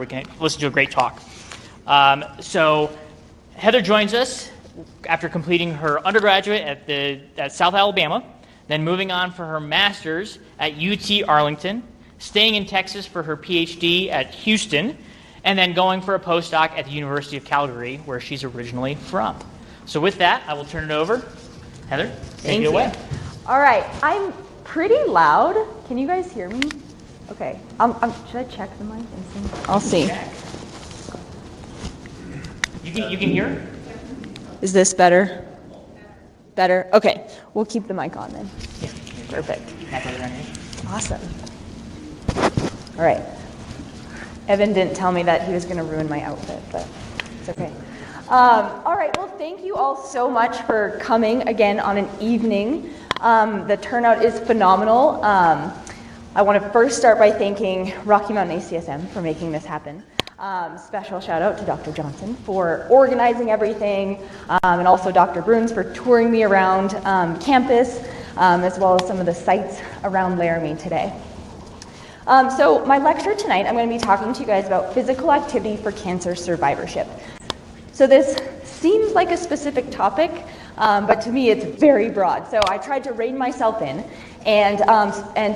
we can listen to a great talk. So Heather joins us after completing her undergraduate at South Alabama, then moving on for her master's at UT Arlington, staying in Texas for her PhD at Houston, and then going for a postdoc at the University of Calgary, where she's originally from. So with that, I will turn it over. Heather, take it away. All right, I'm pretty loud. Can you guys hear me? Okay. Should I check the mic and see? I'll see. You can hear? Is this better? Better? Okay. We'll keep the mic on then. Yeah. Perfect. Awesome. All right. Evan didn't tell me that he was going to ruin my outfit, but it's okay. All right. Well, thank you all so much for coming again on an evening. The turnout is phenomenal. I want to first start by thanking Rocky Mountain ACSM for making this happen. Special shout out to Dr. Johnson for organizing everything, and also Dr. Bruns for touring me around campus, as well as some of the sites around Laramie today. So my lecture tonight, I'm going to be talking to you guys about physical activity for cancer survivorship. So this seems like a specific topic, but to me it's very broad. So I tried to rein myself in, and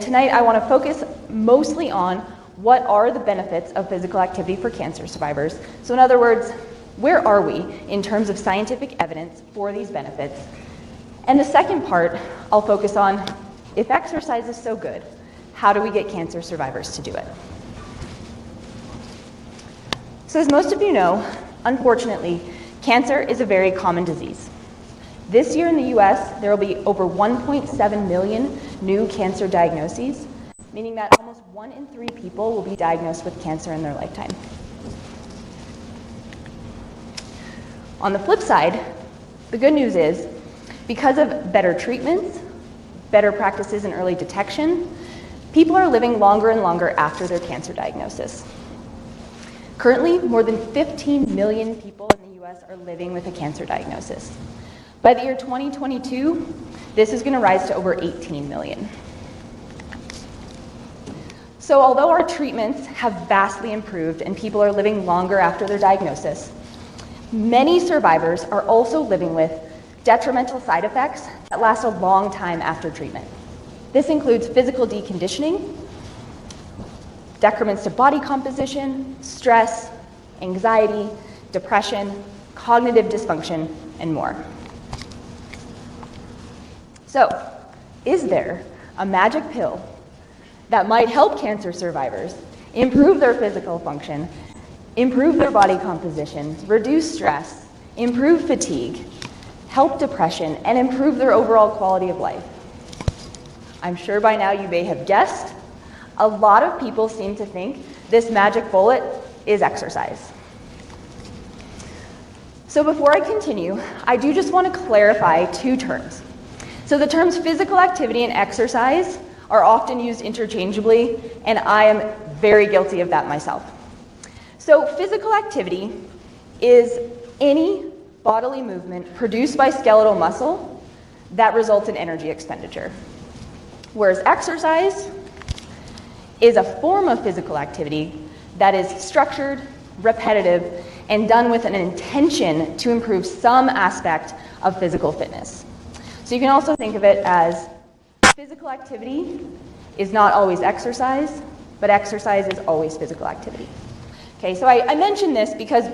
tonight I want to focus mostly on what are the benefits of physical activity for cancer survivors. So in other words, where are we in terms of scientific evidence for these benefits? And the second part, I'll focus on, if exercise is so good, how do we get cancer survivors to do it? So as most of you know, unfortunately, cancer is a very common disease. This year in the US, there will be over 1.7 million new cancer diagnoses, meaning that almost 1 in 3 people will be diagnosed with cancer in their lifetime. On the flip side, the good news is, because of better treatments, better practices in early detection, people are living longer and longer after their cancer diagnosis. Currently, more than 15 million people in the US are living with a cancer diagnosis. By the year 2022, this is going to rise to over 18 million. So although our treatments have vastly improved and people are living longer after their diagnosis, many survivors are also living with detrimental side effects that last a long time after treatment. This includes physical deconditioning, decrements to body composition, stress, anxiety, depression, cognitive dysfunction, and more. So, is there a magic pill that might help cancer survivors improve their physical function, improve their body composition, reduce stress, improve fatigue, help depression, and improve their overall quality of life? I'm sure by now you may have guessed. A lot of people seem to think this magic bullet is exercise. So before I continue, I do just want to clarify 2 terms. So the terms physical activity and exercise are often used interchangeably, and I am very guilty of that myself. So physical activity is any bodily movement produced by skeletal muscle that results in energy expenditure. Whereas exercise is a form of physical activity that is structured, repetitive, and done with an intention to improve some aspect of physical fitness. So you can also think of it as physical activity is not always exercise, but exercise is always physical activity. Okay, so I mention this because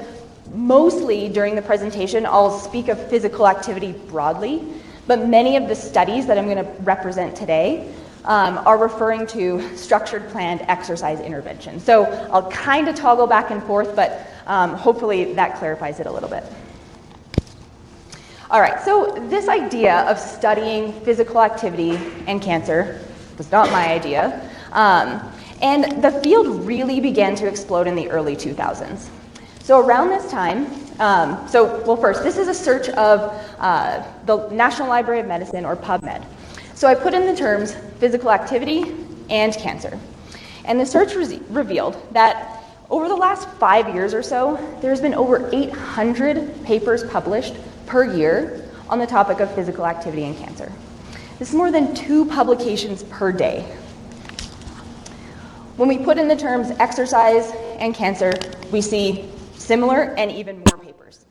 mostly during the presentation I'll speak of physical activity broadly, but many of the studies that I'm going to represent today are referring to structured planned exercise intervention. So I'll kind of toggle back and forth, but hopefully that clarifies it a little bit. All right, so this idea of studying physical activity and cancer was not my idea. And the field really began to explode in the early 2000s. So around this time, first, this is a search of the National Library of Medicine, or PubMed. So I put in the terms physical activity and cancer. And the search revealed that over the last 5 years or so, there's been over 800 papers published per year on the topic of physical activity and cancer. This is more than 2 publications per day. When we put in the terms exercise and cancer, we see similar and even more papers.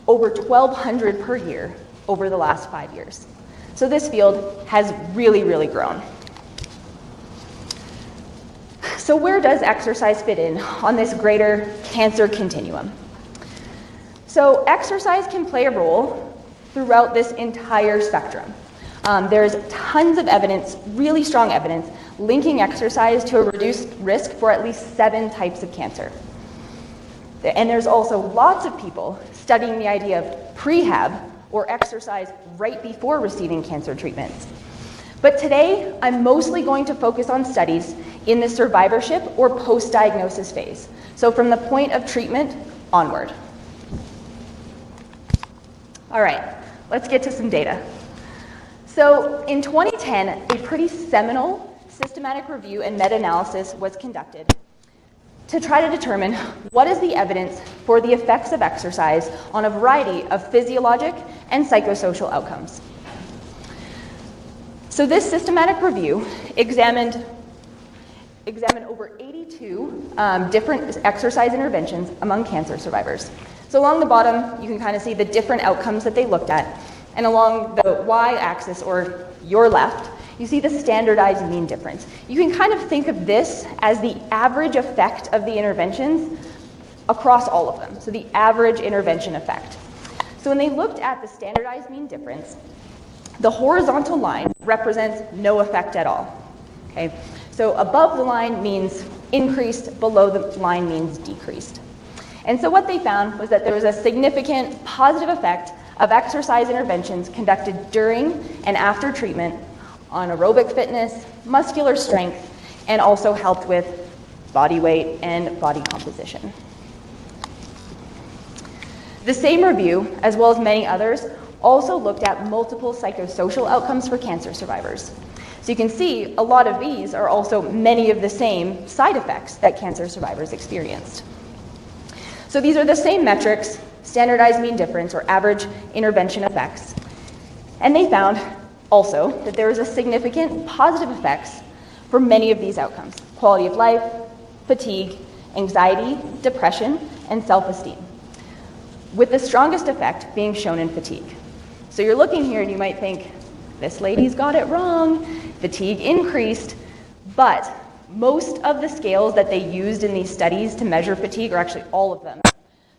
Over 1,200 per year over the last 5 years. So this field has really, really grown. So where does exercise fit in on this greater cancer continuum? So exercise can play a role throughout this entire spectrum. There's tons of evidence, really strong evidence, linking exercise to a reduced risk for at least 7 types of cancer. And there's also lots of people studying the idea of prehab, or exercise right before receiving cancer treatments. But today, I'm mostly going to focus on studies in the survivorship or post-diagnosis phase, so from the point of treatment onward. All right, let's get to some data. So in 2010, a pretty seminal systematic review and meta-analysis was conducted to try to determine what is the evidence for the effects of exercise on a variety of physiologic and psychosocial outcomes. So this systematic review examined over 82 different exercise interventions among cancer survivors. So along the bottom, you can kind of see the different outcomes that they looked at. And along the y-axis, or your left, you see the standardized mean difference. You can kind of think of this as the average effect of the interventions across all of them. So the average intervention effect. So when they looked at the standardized mean difference, the horizontal line represents no effect at all. Okay? So above the line means increased, below the line means decreased. And so what they found was that there was a significant positive effect of exercise interventions conducted during and after treatment on aerobic fitness, muscular strength, and also helped with body weight and body composition. The same review, as well as many others, also looked at multiple psychosocial outcomes for cancer survivors. So you can see a lot of these are also many of the same side effects that cancer survivors experienced. So these are the same metrics, standardized mean difference or average intervention effects. And they found also that there was a significant positive effects for many of these outcomes: quality of life, fatigue, anxiety, depression, and self-esteem, with the strongest effect being shown in fatigue. So you're looking here and you might think, this lady's got it wrong, fatigue increased, but most of the scales that they used in these studies to measure fatigue, or actually all of them,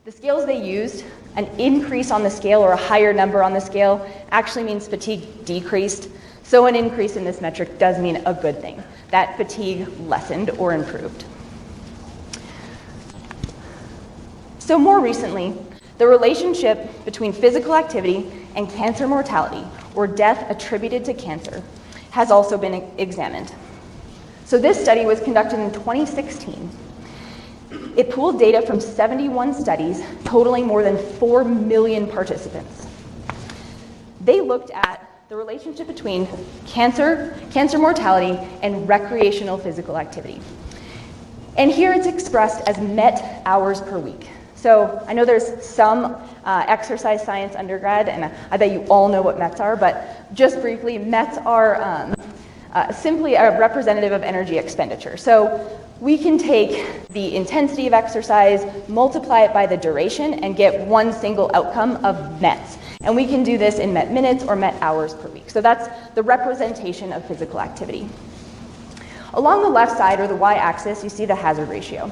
the scales they used, an increase on the scale or a higher number on the scale actually means fatigue decreased. So an increase in this metric does mean a good thing, that fatigue lessened or improved. So more recently, the relationship between physical activity and cancer mortality, or death attributed to cancer, has also been examined. So this study was conducted in 2016. It pooled data from 71 studies, totaling more than 4 million participants. They looked at the relationship between cancer mortality, and recreational physical activity. And here it's expressed as MET hours per week. So I know there's some exercise science undergrad, and I bet you all know what METs are, but just briefly, METs are simply a representative of energy expenditure. So we can take the intensity of exercise, multiply it by the duration, and get one single outcome of METs. And we can do this in MET minutes or MET hours per week. So that's the representation of physical activity. Along the left side, or the y-axis, you see the hazard ratio.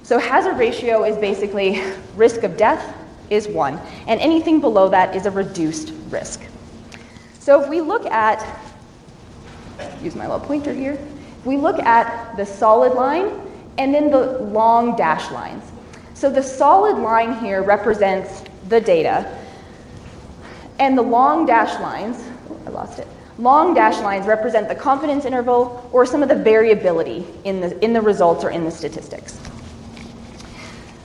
So hazard ratio is basically risk of death is 1, and anything below that is a reduced risk. So if we look at, use my little pointer here, if we look at the solid line and then the long dash lines. So the solid line here represents the data, and the long dash lines, long dash lines represent the confidence interval or some of the variability in the results or in the statistics.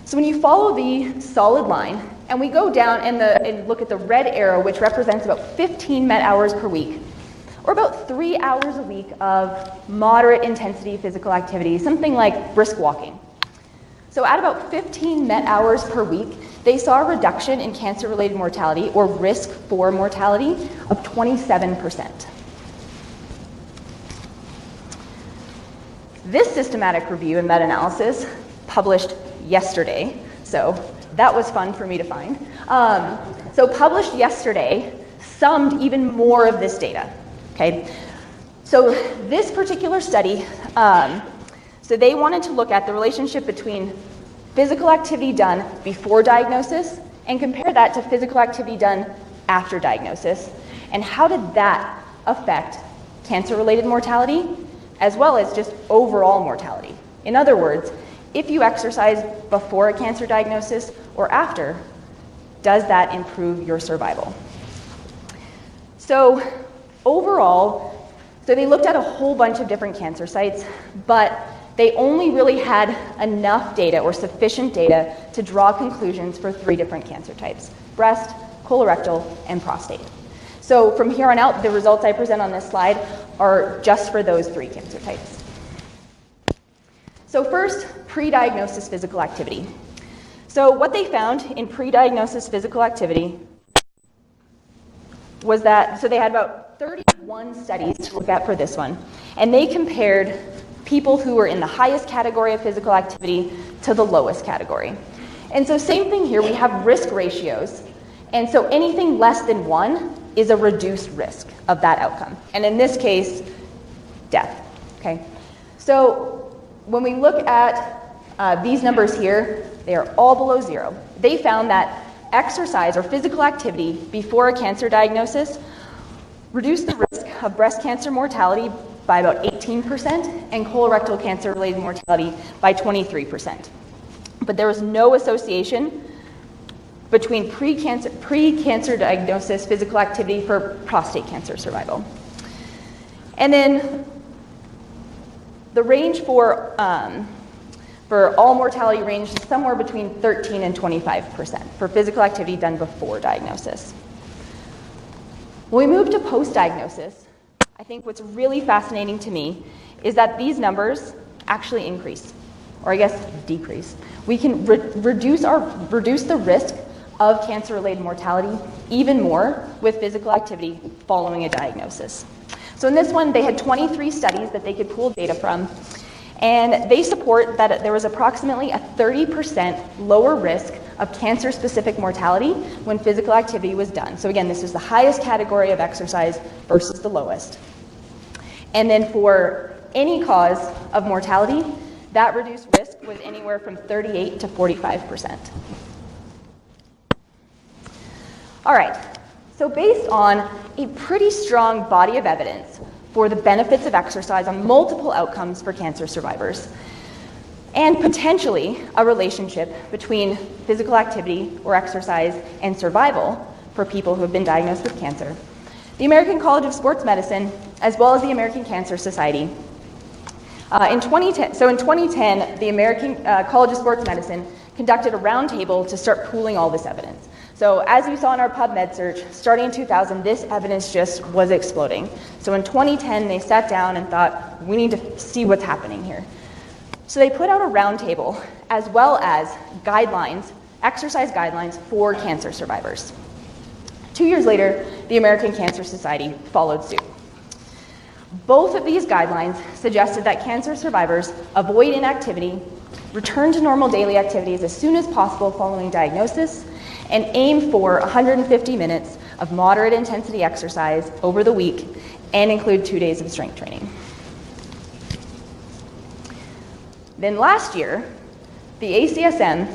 So when you follow the solid line, and we go down and look at the red arrow, which represents about 15 MET hours per week, or about 3 hours a week of moderate intensity physical activity, something like brisk walking. So at about 15 MET hours per week, they saw a reduction in cancer-related mortality, or risk for mortality, of 27%. This systematic review and meta-analysis published yesterday, so that was fun for me to find. So published yesterday summed even more of this data, okay? So this particular study, so they wanted to look at the relationship between physical activity done before diagnosis and compare that to physical activity done after diagnosis, and how did that affect cancer-related mortality as well as just overall mortality. In other words, if you exercise before a cancer diagnosis or after, does that improve your survival? So overall, so they looked at a whole bunch of different cancer sites, but they only really had enough data or sufficient data to draw conclusions for 3 different cancer types: breast, colorectal, and prostate. So from here on out, the results I present on this slide are just for those 3 cancer types. So first, pre-diagnosis physical activity. So what they found in pre-diagnosis physical activity was that, so they had about 31 studies to look at for this one, and they compared people who were in the highest category of physical activity to the lowest category. And so same thing here, we have risk ratios, and so anything less than 1 is a reduced risk of that outcome, and in this case, death, okay? So when we look at these numbers here, they are all below 0. They found that exercise or physical activity before a cancer diagnosis reduced the risk of breast cancer mortality by about 18% and colorectal cancer-related mortality by 23%. But there was no association between pre-cancer diagnosis physical activity for prostate cancer survival. And then the range for all mortality ranged somewhere between 13 and 25% for physical activity done before diagnosis. When we move to post-diagnosis, I think what's really fascinating to me is that these numbers actually increase, or I guess decrease. We can reduce the risk of cancer-related mortality even more with physical activity following a diagnosis. So in this one, they had 23 studies that they could pull data from, and they support that there was approximately a 30% lower risk of cancer-specific mortality when physical activity was done. So again, this is the highest category of exercise versus the lowest. And then for any cause of mortality, that reduced risk was anywhere from 38 to 45%. All right, so based on a pretty strong body of evidence for the benefits of exercise on multiple outcomes for cancer survivors, and potentially a relationship between physical activity or exercise and survival for people who have been diagnosed with cancer, the American College of Sports Medicine, as well as the American Cancer Society, in 2010, the American College of Sports Medicine conducted a roundtable to start pooling all this evidence. So as you saw in our PubMed search, starting in 2000, this evidence just was exploding. So in 2010, they sat down and thought, we need to see what's happening here. So they put out a roundtable as well as guidelines, exercise guidelines for cancer survivors. 2 years later, the American Cancer Society followed suit. Both of these guidelines suggested that cancer survivors avoid inactivity, return to normal daily activities as soon as possible following diagnosis, and aim for 150 minutes of moderate intensity exercise over the week and include 2 days of strength training. Then last year, the ACSM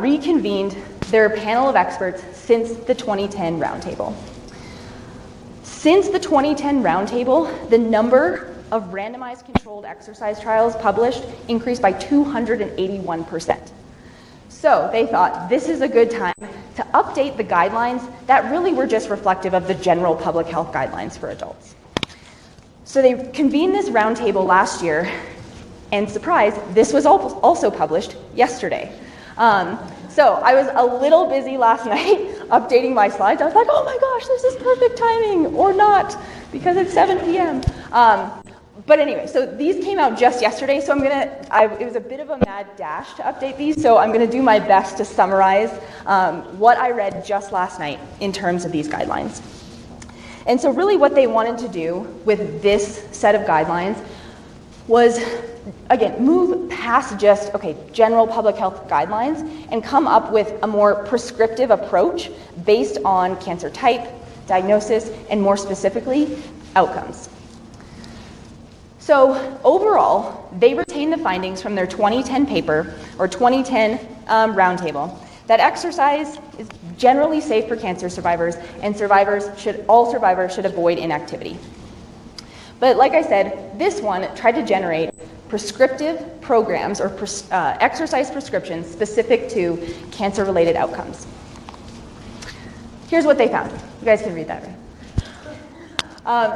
reconvened their panel of experts since the 2010 roundtable. Since the 2010 roundtable, the number of randomized controlled exercise trials published increased by 281%. So they thought this is a good time to update the guidelines that really were just reflective of the general public health guidelines for adults. So they convened this roundtable last year, and surprise, this was also published yesterday. So I was a little busy last night updating my slides. I was like, oh my gosh, this is perfect timing, or not, because it's 7 p.m. But anyway, so these came out just yesterday, so it was a bit of a mad dash to update these, so I'm gonna do my best to summarize what I read just last night in terms of these guidelines. And so really what they wanted to do with this set of guidelines was, again, move past just, okay, general public health guidelines and come up with a more prescriptive approach based on cancer type, diagnosis, and more specifically, outcomes. So overall, they retained the findings from their 2010 paper, or 2010 roundtable, that exercise is generally safe for cancer survivors, and all survivors should avoid inactivity. But like I said, this one tried to generate prescriptive programs or exercise prescriptions specific to cancer-related outcomes. Here's what they found. You guys can read that, right?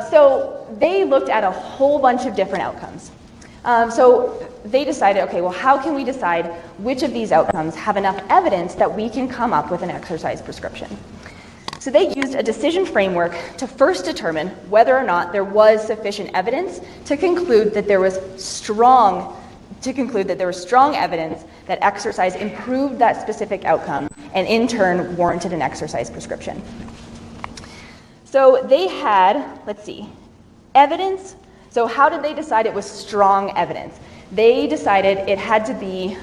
So they looked at a whole bunch of different outcomes. So they decided, okay, well, how can we decide which of these outcomes have enough evidence that we can come up with an exercise prescription? So they used a decision framework to first determine whether or not there was sufficient evidence to conclude that there was strong evidence that exercise improved that specific outcome and in turn warranted an exercise prescription. So they had, evidence. So how did they decide it was strong evidence? They decided it had to be,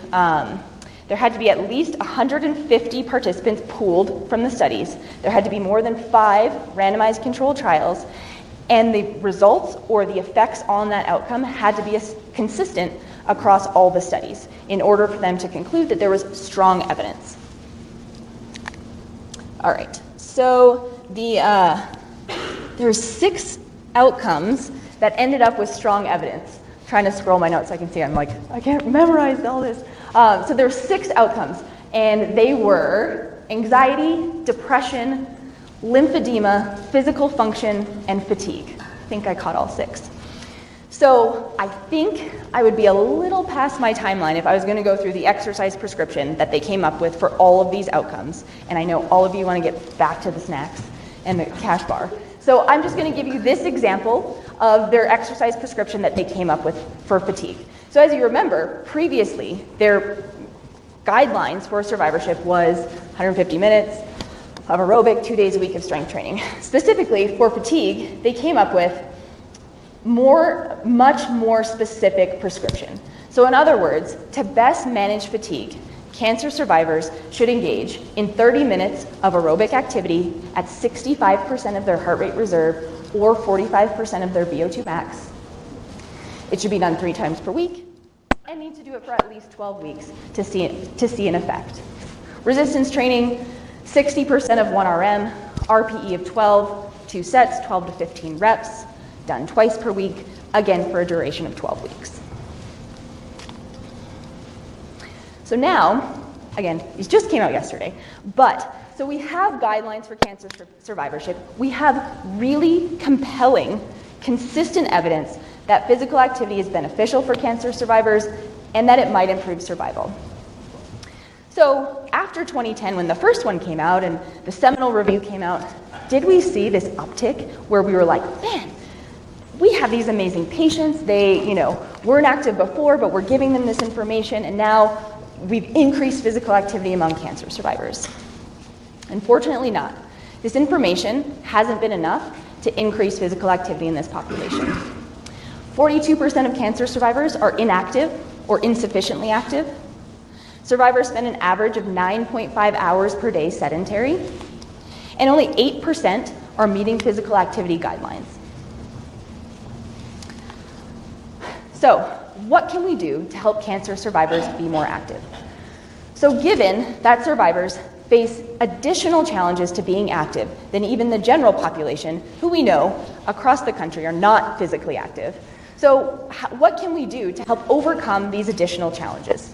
there had to be at least 150 participants pooled from the studies. There had to be more than 5 randomized controlled trials, and the results or the effects on that outcome had to be consistent across all the studies in order for them to conclude that there was strong evidence. All right, so there's 6 outcomes that ended up with strong evidence. I'm trying to scroll my notes so I can see. I'm like, I can't memorize all this. So there's 6 outcomes, and they were anxiety, depression, lymphedema, physical function, and fatigue. I think I caught all 6. So I think I would be a little past my timeline if I was going to go through the exercise prescription that they came up with for all of these outcomes. And I know all of you want to get back to the snacks and the cash bar. So I'm just going to give you this example of their exercise prescription that they came up with for fatigue. So as you remember, previously, their guidelines for survivorship was 150 minutes of aerobic, 2 days a week of strength training. Specifically for fatigue, they came up with much more specific prescription. So in other words, to best manage fatigue, cancer survivors should engage in 30 minutes of aerobic activity at 65% of their heart rate reserve or 45% of their VO2 max. It should be done 3 times per week and need to do it for at least 12 weeks to see an effect. Resistance training, 60% of 1 RM, RPE of 12, 2 sets, 12 to 15 reps, done twice per week, again for a duration of 12 weeks. So now, again, these just came out yesterday, so we have guidelines for cancer survivorship. We have really compelling, consistent evidence that physical activity is beneficial for cancer survivors and that it might improve survival. So after 2010, when the first one came out and the seminal review came out, did we see this uptick where we were like, man, we have these amazing patients. They, weren't active before, but we're giving them this information, and now we've increased physical activity among cancer survivors? Unfortunately not. This information hasn't been enough to increase physical activity in this population. 42% of cancer survivors are inactive or insufficiently active. Survivors spend an average of 9.5 hours per day sedentary, and only 8% are meeting physical activity guidelines. So, what can we do to help cancer survivors be more active? So given that survivors face additional challenges to being active than even the general population, who we know across the country are not physically active, so what can we do to help overcome these additional challenges?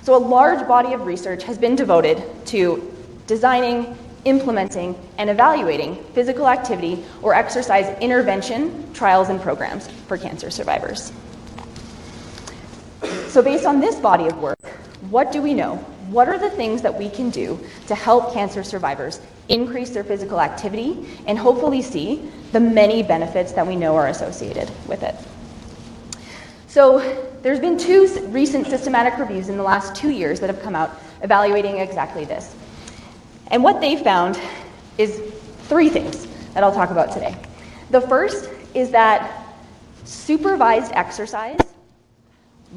So a large body of research has been devoted to designing, implementing, and evaluating physical activity or exercise intervention trials and programs for cancer survivors. So based on this body of work, what do we know? What are the things that we can do to help cancer survivors increase their physical activity and hopefully see the many benefits that we know are associated with it? So there's been 2 recent systematic reviews in the last 2 years that have come out evaluating exactly this. And what they found is 3 things that I'll talk about today. The first is that supervised exercise,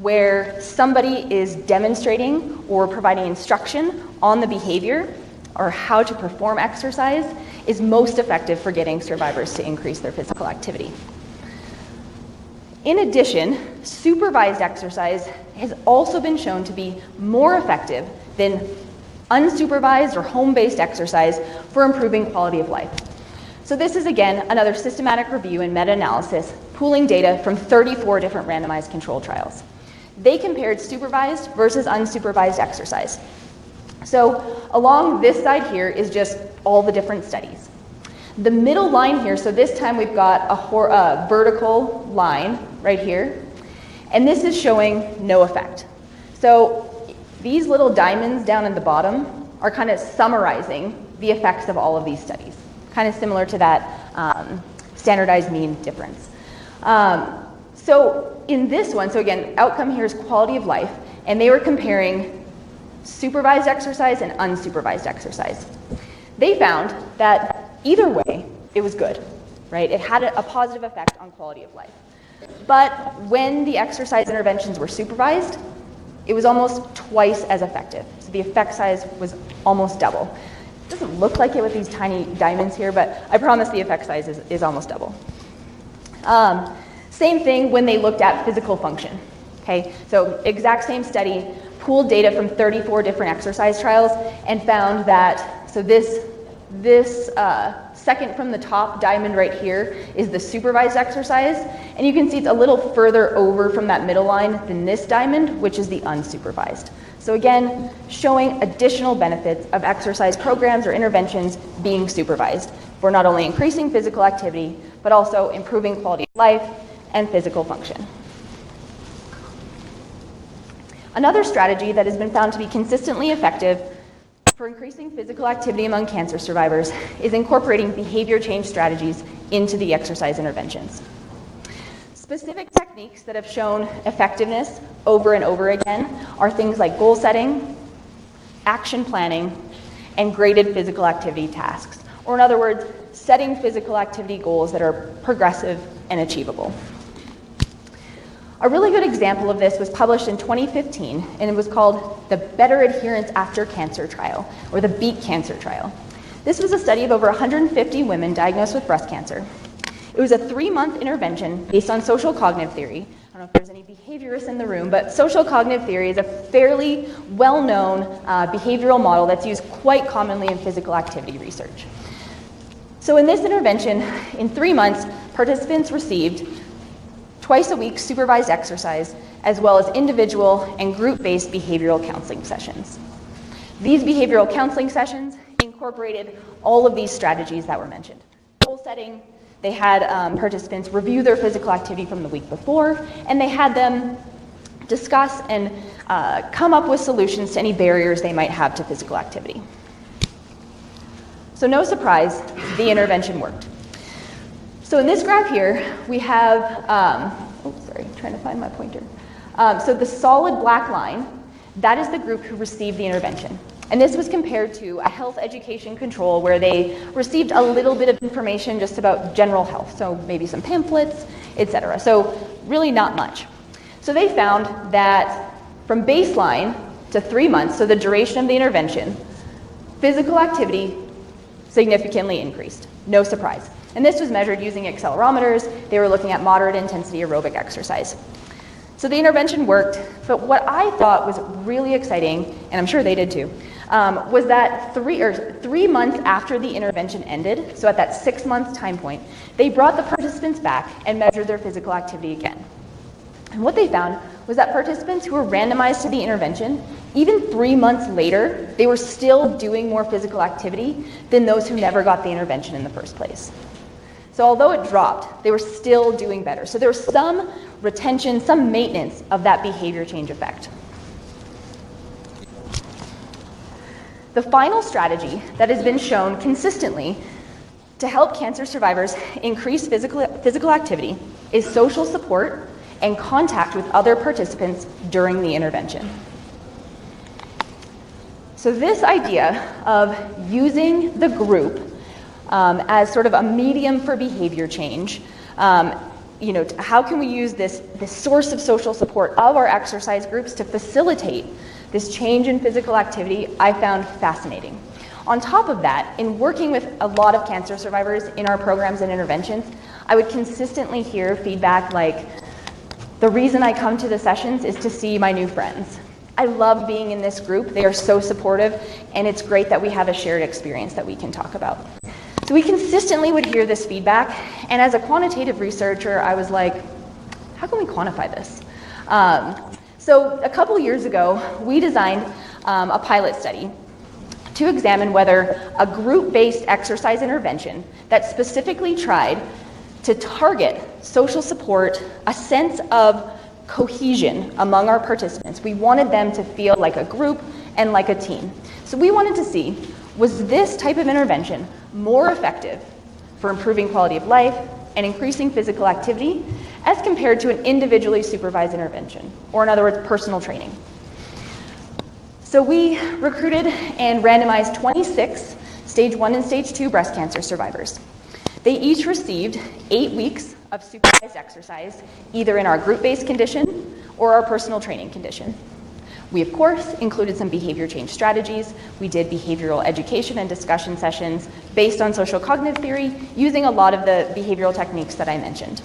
where somebody is demonstrating or providing instruction on the behavior or how to perform exercise, is most effective for getting survivors to increase their physical activity. In addition, supervised exercise has also been shown to be more effective than unsupervised or home-based exercise for improving quality of life. So this is, again, another systematic review and meta-analysis pooling data from 34 different randomized control trials. They compared supervised versus unsupervised exercise. So along this side here is just all the different studies. The middle line here, so this time we've got a vertical line right here, and this is showing no effect. So these little diamonds down at the bottom are kind of summarizing the effects of all of these studies, kind of similar to that standardized mean difference. So in this one, so again, outcome here is quality of life, and they were comparing supervised exercise and unsupervised exercise. They found that either way, it was good, right? It had a positive effect on quality of life. But when the exercise interventions were supervised, it was almost twice as effective. So the effect size was almost double. It doesn't look like it with these tiny diamonds here, but I promise the effect size is almost double. Same thing when they looked at physical function. Okay, so exact same study, pooled data from 34 different exercise trials, and found that, so this second from the top diamond right here is the supervised exercise, and you can see it's a little further over from that middle line than this diamond, which is the unsupervised. So again, showing additional benefits of exercise programs or interventions being supervised for not only increasing physical activity, but also improving quality of life and physical function. Another strategy that has been found to be consistently effective for increasing physical activity among cancer survivors is incorporating behavior change strategies into the exercise interventions. Specific techniques that have shown effectiveness over and over again are things like goal setting, action planning, and graded physical activity tasks. Or in other words, setting physical activity goals that are progressive and achievable. A really good example of this was published in 2015, and it was called the Better Adherence After Cancer Trial, or the Beat Cancer Trial. This was a study of over 150 women diagnosed with breast cancer. It was a 3-month intervention based on social cognitive theory. I don't know if there's any behaviorists in the room, but social cognitive theory is a fairly well-known behavioral model that's used quite commonly in physical activity research. So in this intervention, in 3 months, participants received twice a week supervised exercise, as well as individual and group-based behavioral counseling sessions. These behavioral counseling sessions incorporated all of these strategies that were mentioned. Goal setting, they had participants review their physical activity from the week before, and they had them discuss and come up with solutions to any barriers they might have to physical activity. So no surprise, the intervention worked. So in this graph here, we have, trying to find my pointer. So the solid black line, that is the group who received the intervention. And this was compared to a health education control where they received a little bit of information just about general health, so maybe some pamphlets, etc. So really not much. So they found that from baseline to 3 months, so the duration of the intervention, physical activity significantly increased. No surprise. And this was measured using accelerometers. They were looking at moderate intensity aerobic exercise. So the intervention worked, but what I thought was really exciting, and I'm sure they did too, was that 3 months after the intervention ended, so at that 6 month time point, they brought the participants back and measured their physical activity again. And what they found was that participants who were randomized to the intervention, even 3 months later, they were still doing more physical activity than those who never got the intervention in the first place. So although it dropped, they were still doing better. So there was some retention, some maintenance of that behavior change effect. The final strategy that has been shown consistently to help cancer survivors increase physical activity is social support and contact with other participants during the intervention. So this idea of using the group as sort of a medium for behavior change how can we use this source of social support of our exercise groups to facilitate this change in physical activity, I found fascinating. On top of that, in working with a lot of cancer survivors in our programs and interventions, I would consistently hear feedback like, the reason I come to the sessions is to see my new friends. I love being in this group. They are so supportive, and it's great that we have a shared experience that we can talk about. So we consistently would hear this feedback, and as a quantitative researcher, I was like, how can we quantify this? So a couple years ago, we designed a pilot study to examine whether a group-based exercise intervention that specifically tried to target social support, a sense of cohesion among our participants. We wanted them to feel like a group and like a team. So we wanted to see, was this type of intervention more effective for improving quality of life and increasing physical activity as compared to an individually supervised intervention, or in other words, personal training. So we recruited and randomized 26 stage 1 and stage 2 breast cancer survivors. They each received 8 weeks of supervised exercise, either in our group-based condition or our personal training condition. We, of course, included some behavior change strategies. We did behavioral education and discussion sessions based on social cognitive theory, using a lot of the behavioral techniques that I mentioned.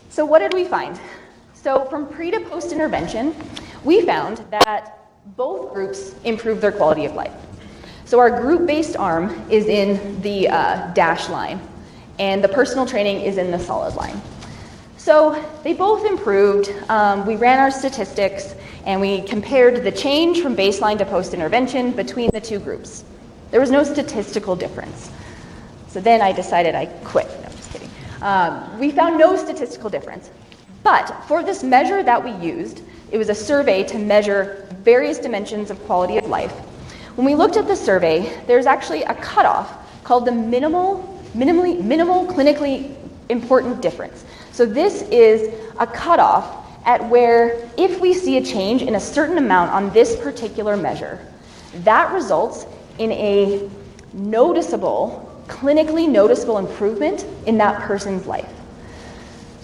So what did we find? So from pre to post intervention, we found that both groups improved their quality of life. So our group-based arm is in the dashed line, and the personal training is in the solid line. So they both improved. We ran our statistics, and we compared the change from baseline to post-intervention between the two groups. There was no statistical difference. So then I decided I quit. No, just kidding. We found no statistical difference. But for this measure that we used, it was a survey to measure various dimensions of quality of life. When we looked at the survey, there's actually a cutoff called the minimal clinically important difference. So this is a cutoff at where if we see a change in a certain amount on this particular measure, that results in a clinically noticeable improvement in that person's life.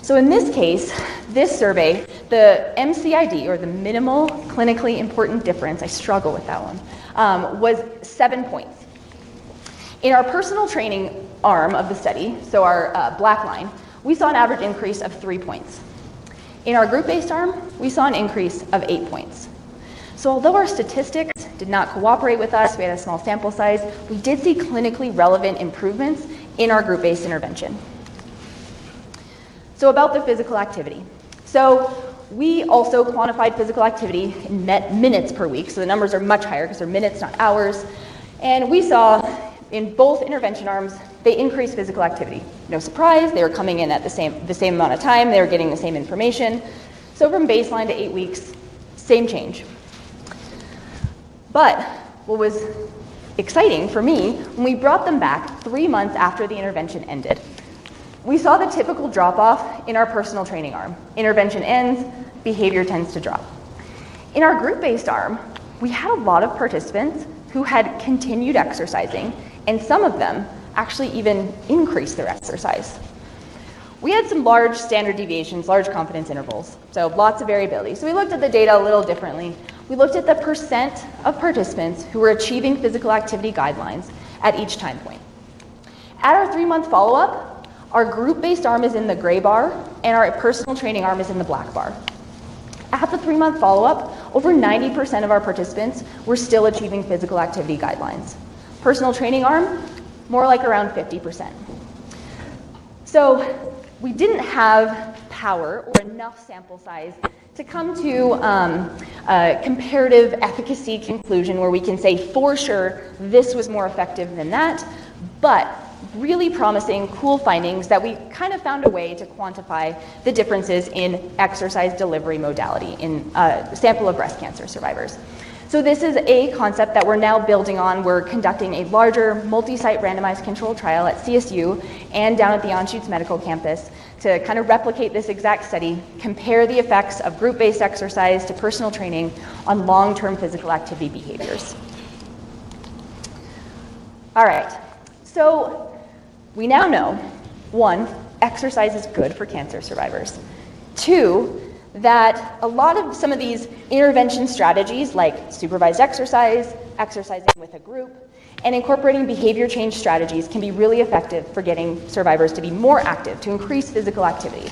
So in this case, this survey, the MCID, or the minimal clinically important difference, I struggle with that one, was 7 points. In our personal training arm of the study, so our black line, we saw an average increase of 3 points. In our group-based arm, we saw an increase of 8 points. So although our statistics did not cooperate with us, we had a small sample size, we did see clinically relevant improvements in our group-based intervention. So about the physical activity. So we also quantified physical activity in minutes per week, so the numbers are much higher because they're minutes, not hours. And we saw in both intervention arms, they increased physical activity. No surprise, they were coming in at the same amount of time, they were getting the same information. So from baseline to 8 weeks, same change. But what was exciting for me, when we brought them back 3 months after the intervention ended, we saw the typical drop-off in our personal training arm. Intervention ends, behavior tends to drop. In our group-based arm, we had a lot of participants who had continued exercising, and some of them actually even increased their exercise. We had some large standard deviations, large confidence intervals, so lots of variability. So we looked at the data a little differently. We looked at the percent of participants who were achieving physical activity guidelines at each time point. At our 3-month follow-up, our group-based arm is in the gray bar, and our personal training arm is in the black bar. At the 3-month follow-up, over 90% of our participants were still achieving physical activity guidelines. Personal training arm, more like around 50%. So we didn't have power or enough sample size to come to a comparative efficacy conclusion where we can say for sure this was more effective than that, but really promising, cool findings that we kind of found a way to quantify the differences in exercise delivery modality in a sample of breast cancer survivors. So this is a concept that we're now building on. We're conducting a larger multi-site randomized controlled trial at CSU and down at the Anschutz Medical Campus to kind of replicate this exact study, compare the effects of group-based exercise to personal training on long-term physical activity behaviors. All right, so we now know, one, exercise is good for cancer survivors. 2, that a lot of some of these intervention strategies like supervised exercise, exercising with a group, and incorporating behavior change strategies can be really effective for getting survivors to be more active, to increase physical activity.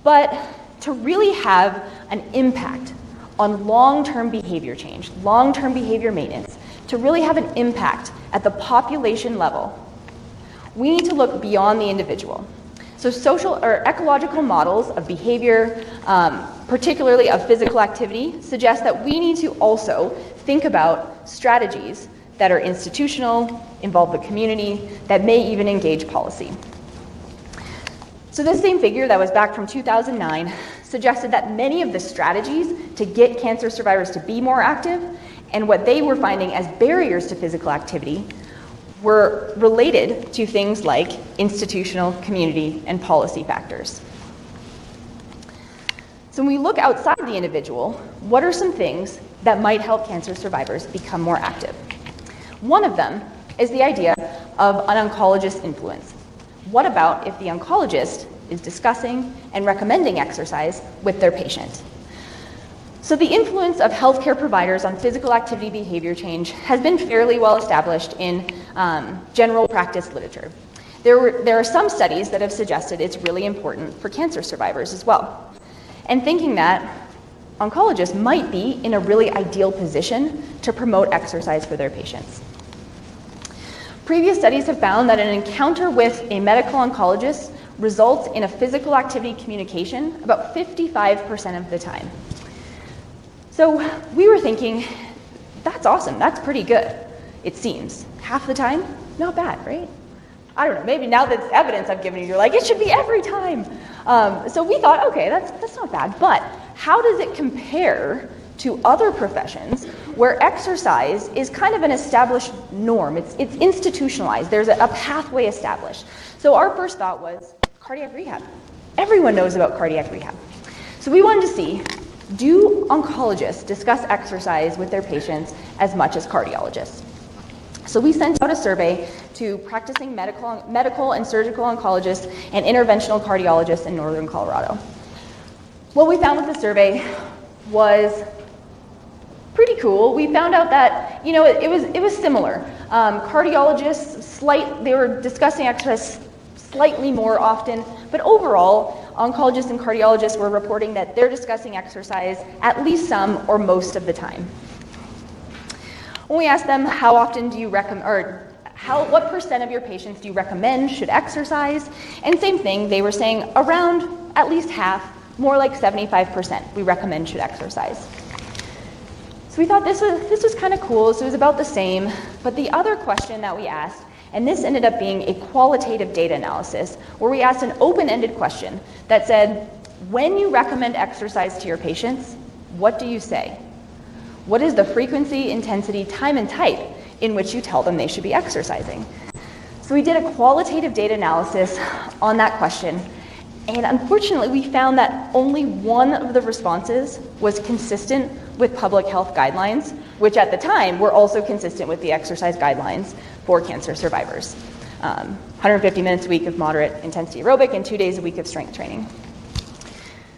But to really have an impact on long-term behavior change, long-term behavior maintenance, to really have an impact at the population level, we need to look beyond the individual. So social or ecological models of behavior, particularly of physical activity, suggest that we need to also think about strategies that are institutional, involve the community, that may even engage policy. So this same figure that was back from 2009 suggested that many of the strategies to get cancer survivors to be more active and what they were finding as barriers to physical activity were related to things like institutional, community, and policy factors. So when we look outside the individual, what are some things that might help cancer survivors become more active? One of them is the idea of an oncologist's influence. What about if the oncologist is discussing and recommending exercise with their patient? So the influence of healthcare providers on physical activity behavior change has been fairly well established in general practice literature. There are some studies that have suggested it's really important for cancer survivors as well. And thinking that oncologists might be in a really ideal position to promote exercise for their patients. Previous studies have found that an encounter with a medical oncologist results in a physical activity communication about 55% of the time. So we were thinking, that's awesome, that's pretty good, it seems. Half the time, not bad, right? I don't know, maybe now that it's evidence I've given you, you're like, it should be every time. So we thought, okay, that's not bad, but how does it compare to other professions where exercise is kind of an established norm? It's institutionalized, there's a pathway established. So our first thought was cardiac rehab. Everyone knows about cardiac rehab. So we wanted to see, do oncologists discuss exercise with their patients as much as cardiologists? So we sent out a survey to practicing medical and surgical oncologists and interventional cardiologists in northern Colorado. What we found with the survey was pretty cool. We found out that, it was similar. Cardiologists, they were discussing exercise slightly more often, but overall, oncologists and cardiologists were reporting that they're discussing exercise at least some or most of the time. When we asked them how often do you recommend, or what percent of your patients do you recommend should exercise, and same thing, they were saying around at least half, more like 75% we recommend should exercise. So we thought this was kind of cool, so it was about the same, but the other question that we asked, and this ended up being a qualitative data analysis, where we asked an open-ended question that said, when you recommend exercise to your patients, what do you say? What is the frequency, intensity, time, and type in which you tell them they should be exercising? So we did a qualitative data analysis on that question, and unfortunately we found that only one of the responses was consistent with public health guidelines, which at the time were also consistent with the exercise guidelines for cancer survivors. 150 minutes a week of moderate intensity aerobic and 2 days a week of strength training.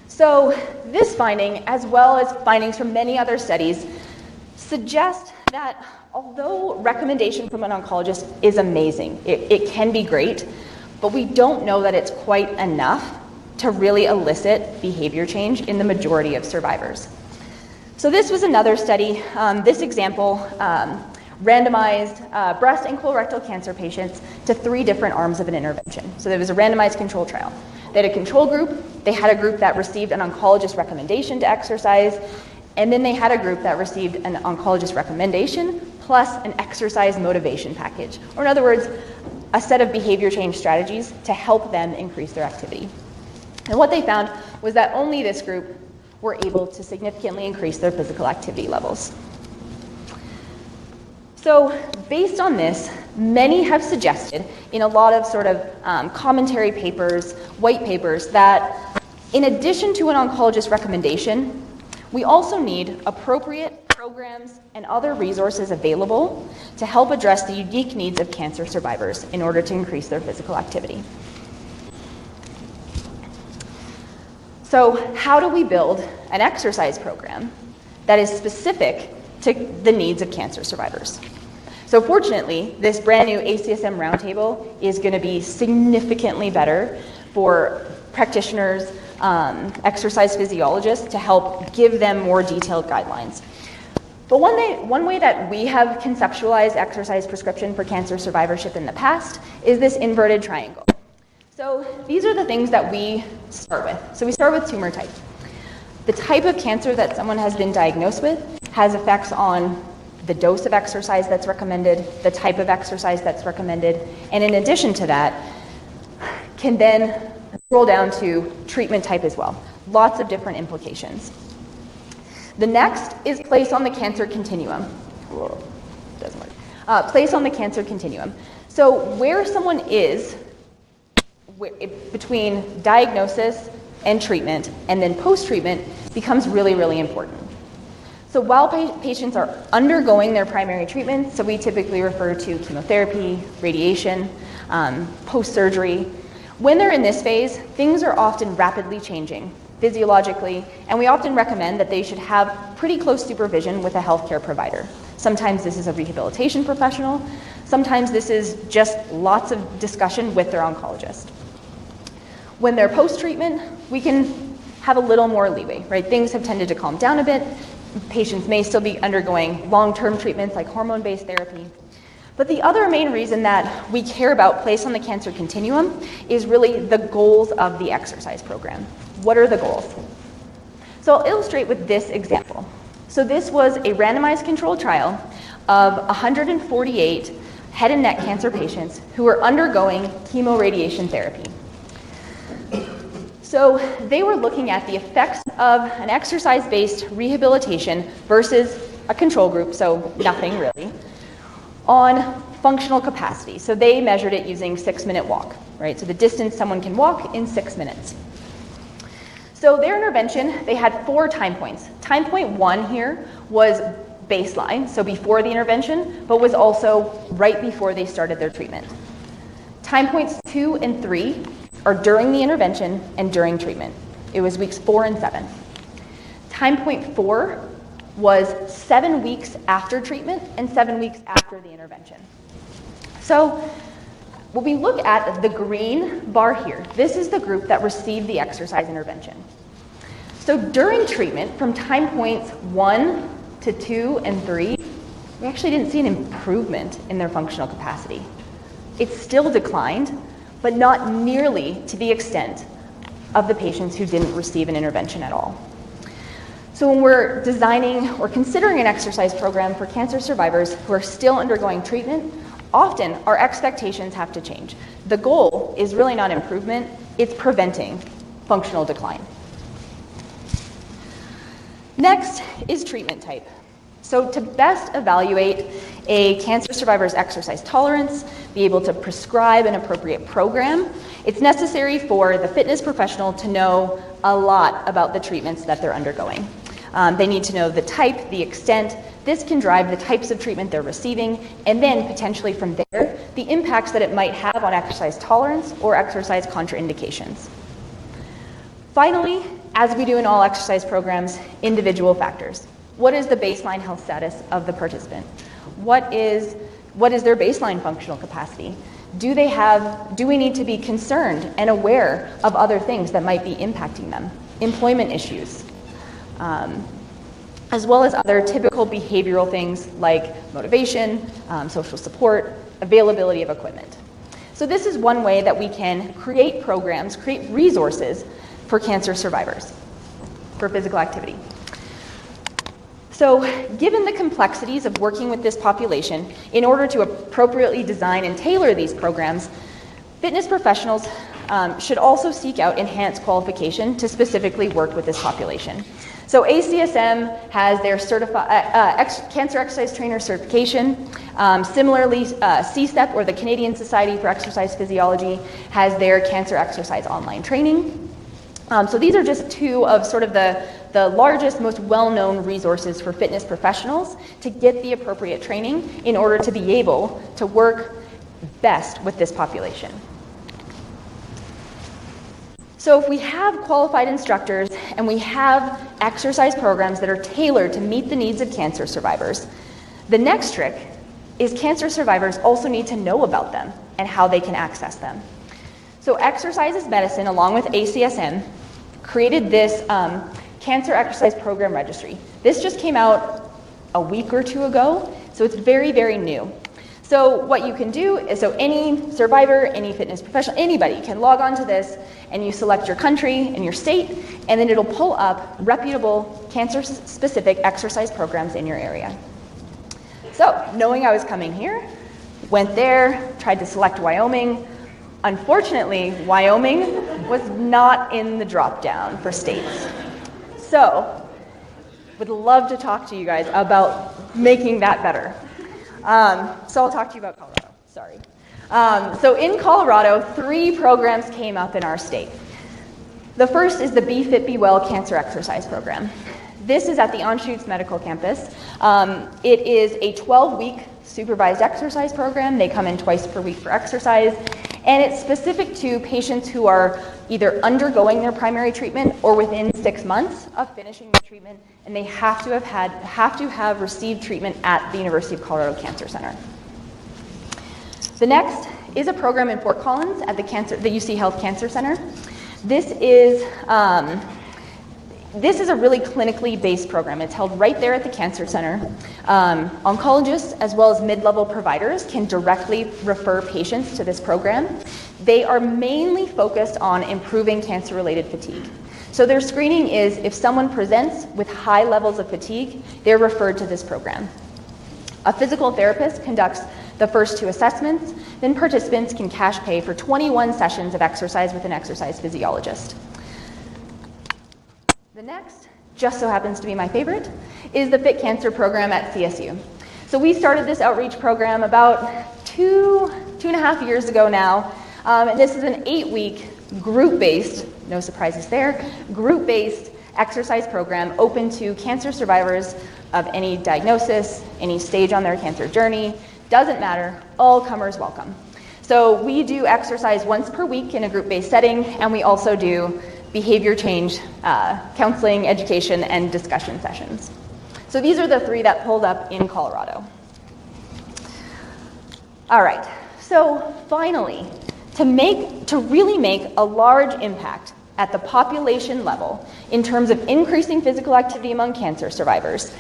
So this finding, as well as findings from many other studies, suggest that although recommendation from an oncologist is amazing, it can be great, but we don't know that it's quite enough to really elicit behavior change in the majority of survivors. So this was another study. This example randomized breast and colorectal cancer patients to 3 different arms of an intervention. So there was a randomized control trial. They had a control group, they had a group that received an oncologist recommendation to exercise, and then they had a group that received an oncologist recommendation plus an exercise motivation package, or in other words, a set of behavior change strategies to help them increase their activity. And what they found was that only this group were able to significantly increase their physical activity levels. So based on this, many have suggested in a lot of sort of commentary papers, white papers, that in addition to an oncologist recommendation, we also need appropriate programs and other resources available to help address the unique needs of cancer survivors in order to increase their physical activity. So how do we build an exercise program that is specific to the needs of cancer survivors? So fortunately, this brand new ACSM roundtable is going to be significantly better for practitioners, exercise physiologists, to help give them more detailed guidelines. But one way that we have conceptualized exercise prescription for cancer survivorship in the past is this inverted triangle. So these are the things that we start with. So we start with tumor type. The type of cancer that someone has been diagnosed with has effects on the dose of exercise that's recommended, the type of exercise that's recommended, and in addition to that, can then scroll down to treatment type as well. Lots of different implications. The next is place on the cancer continuum. Whoa, doesn't work. Place on the cancer continuum. So where someone is between diagnosis and treatment, and then post-treatment, becomes really, really important. So while patients are undergoing their primary treatment, so we typically refer to chemotherapy, radiation, post-surgery, when they're in this phase, things are often rapidly changing physiologically, and we often recommend that they should have pretty close supervision with a healthcare provider. Sometimes this is a rehabilitation professional, sometimes this is just lots of discussion with their oncologist. When they're post-treatment, we can have a little more leeway, right? Things have tended to calm down a bit. Patients may still be undergoing long-term treatments like hormone-based therapy. But the other main reason that we care about place on the cancer continuum is really the goals of the exercise program. What are the goals? So I'll illustrate with this example. So this was a randomized controlled trial of 148 head and neck cancer patients who were undergoing chemoradiation therapy. So they were looking at the effects of an exercise-based rehabilitation versus a control group, so nothing really, on functional capacity. So they measured it using 6-minute walk, right? So the distance someone can walk in 6 minutes. So their intervention, they had 4 time points. Time point 1 here was baseline, so before the intervention, but was also right before they started their treatment. Time points 2 and 3 are during the intervention and during treatment. It was weeks 4 and 7. Time point 4 was 7 weeks after treatment and 7 weeks after the intervention. So when we look at the green bar here, this is the group that received the exercise intervention. So during treatment, from time points 1 to 2 and 3, we actually didn't see an improvement in their functional capacity. It still declined, but not nearly to the extent of the patients who didn't receive an intervention at all. So when we're designing or considering an exercise program for cancer survivors who are still undergoing treatment, often our expectations have to change. The goal is really not improvement, it's preventing functional decline. Next is treatment type. So to best evaluate a cancer survivor's exercise tolerance, be able to prescribe an appropriate program, it's necessary for the fitness professional to know a lot about the treatments that they're undergoing. They need to know the type, the extent. This can drive the types of treatment they're receiving, and then potentially from there, the impacts that it might have on exercise tolerance or exercise contraindications. Finally, as we do in all exercise programs, individual factors. What is the baseline health status of the participant? What is their baseline functional capacity? Do we need to be concerned and aware of other things that might be impacting them? Employment issues, as well as other typical behavioral things like motivation, social support, availability of equipment. So this is one way that we can create programs, create resources for cancer survivors for physical activity. So given the complexities of working with this population, in order to appropriately design and tailor these programs, fitness professionals should also seek out enhanced qualification to specifically work with this population. So ACSM has their cancer exercise trainer certification. Similarly, CSTEP, or the Canadian Society for Exercise Physiology, has their cancer exercise online training. So these are just 2 of sort of the largest, most well-known resources for fitness professionals to get the appropriate training in order to be able to work best with this population. So if we have qualified instructors and we have exercise programs that are tailored to meet the needs of cancer survivors, the next trick is cancer survivors also need to know about them and how they can access them. So Exercise is Medicine, along with ACSM, created this Cancer Exercise Program Registry. This just came out a week or two ago, so it's very, very new. So what you can do is, so any survivor, any fitness professional, anybody can log on to this, and you select your country and your state, and then it'll pull up reputable cancer-specific exercise programs in your area. So knowing I was coming here, went there, tried to select Wyoming. Unfortunately, Wyoming was not in the drop-down for states. So would love to talk to you guys about making that better. So I'll talk to you about Colorado, sorry. So in Colorado, 3 programs came up in our state. The first is the Be Fit, Be Well Cancer Exercise Program. This is at the Anschutz Medical Campus. It is a 12-week supervised exercise program. They come in twice per week for exercise, and it's specific to patients who are either undergoing their primary treatment or within 6 months of finishing the treatment, and they have to have received treatment at the University of Colorado Cancer Center. The next is a program in Fort Collins at the UC Health Cancer Center. This is a really clinically based program. It's held right there at the cancer center. Oncologists as well as mid-level providers can directly refer patients to this program. They are mainly focused on improving cancer-related fatigue. So their screening is if someone presents with high levels of fatigue, they're referred to this program. A physical therapist conducts the first 2 assessments, then participants can cash pay for 21 sessions of exercise with an exercise physiologist. The next, just so happens to be my favorite, is the Fit Cancer program at CSU. So we started this outreach program about two and a half years ago now, and this is an 8-week group-based, no surprises there, group-based exercise program open to cancer survivors of any diagnosis, any stage on their cancer journey, doesn't matter, all comers welcome. So we do exercise once per week in a group-based setting, and we also do behavior change, counseling, education, and discussion sessions. So these are the 3 that pulled up in Colorado. All right, so finally, to really make a large impact at the population level in terms of increasing physical activity among cancer survivors,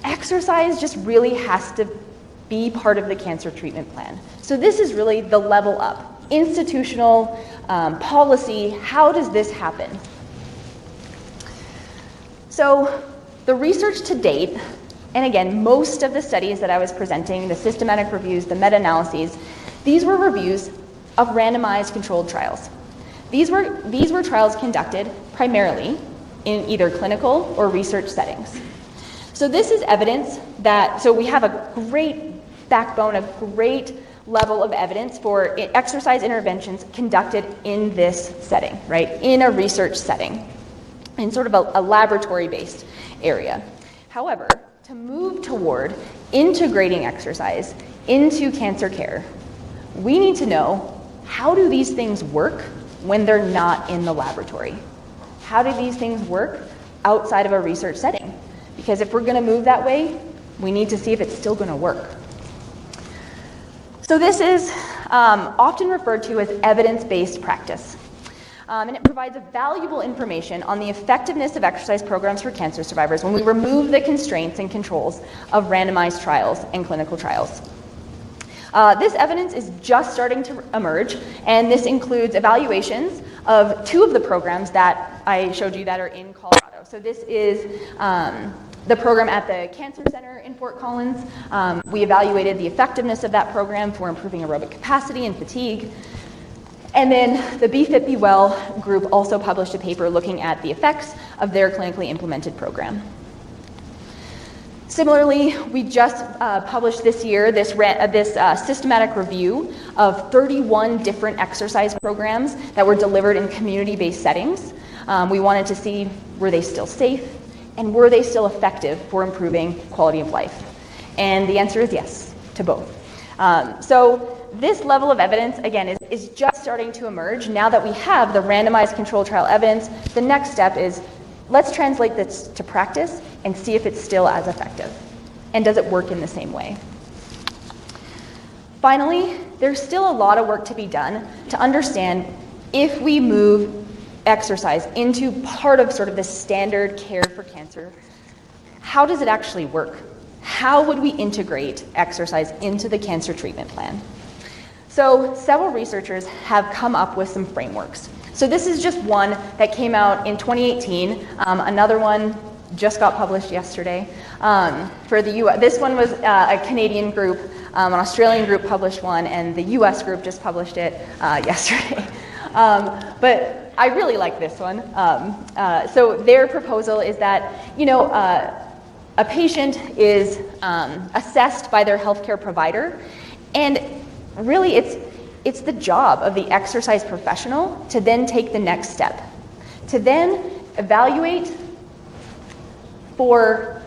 exercise just really has to be part of the cancer treatment plan. So this is really the level up. Institutional, policy, how does this happen? So the research to date, and again, most of the studies that I was presenting, the systematic reviews, the meta-analyses, these were reviews of randomized controlled trials. These were trials conducted primarily in either clinical or research settings. So this is evidence so we have a great backbone, a great level of evidence for exercise interventions conducted in this setting, right? In a research setting, in sort of a laboratory-based area. However, to move toward integrating exercise into cancer care, we need to know, how do these things work when they're not in the laboratory? How do these things work outside of a research setting? Because if we're going to move that way, we need to see if it's still going to work. So this is often referred to as evidence-based practice. And it provides valuable information on the effectiveness of exercise programs for cancer survivors when we remove the constraints and controls of randomized trials and clinical trials. This evidence is just starting to emerge, and this includes evaluations of 2 of the programs that I showed you that are in Colorado. So this is the program at the Cancer Center in Fort Collins. We evaluated the effectiveness of that program for improving aerobic capacity and fatigue. And then the Be Fit, Be Well group also published a paper looking at the effects of their clinically implemented program. Similarly, we just published this year this systematic review of 31 different exercise programs that were delivered in community-based settings. We wanted to see, were they still safe, and were they still effective for improving quality of life? And the answer is yes to both. So this level of evidence, again, is just starting to emerge. Now that we have the randomized control trial evidence, the next step is let's translate this to practice and see if it's still as effective. And does it work in the same way? Finally, there's still a lot of work to be done to understand if we move exercise into part of sort of the standard care for cancer, how does it actually work? How would we integrate exercise into the cancer treatment plan? So several researchers have come up with some frameworks. So this is just one that came out in 2018. Another one just got published yesterday. For the US, this one was a Canadian group, an Australian group published one, and the US group just published it yesterday. But I really like this one. So their proposal is that, a patient is assessed by their healthcare provider, and really it's the job of the exercise professional to then take the next step, to then evaluate for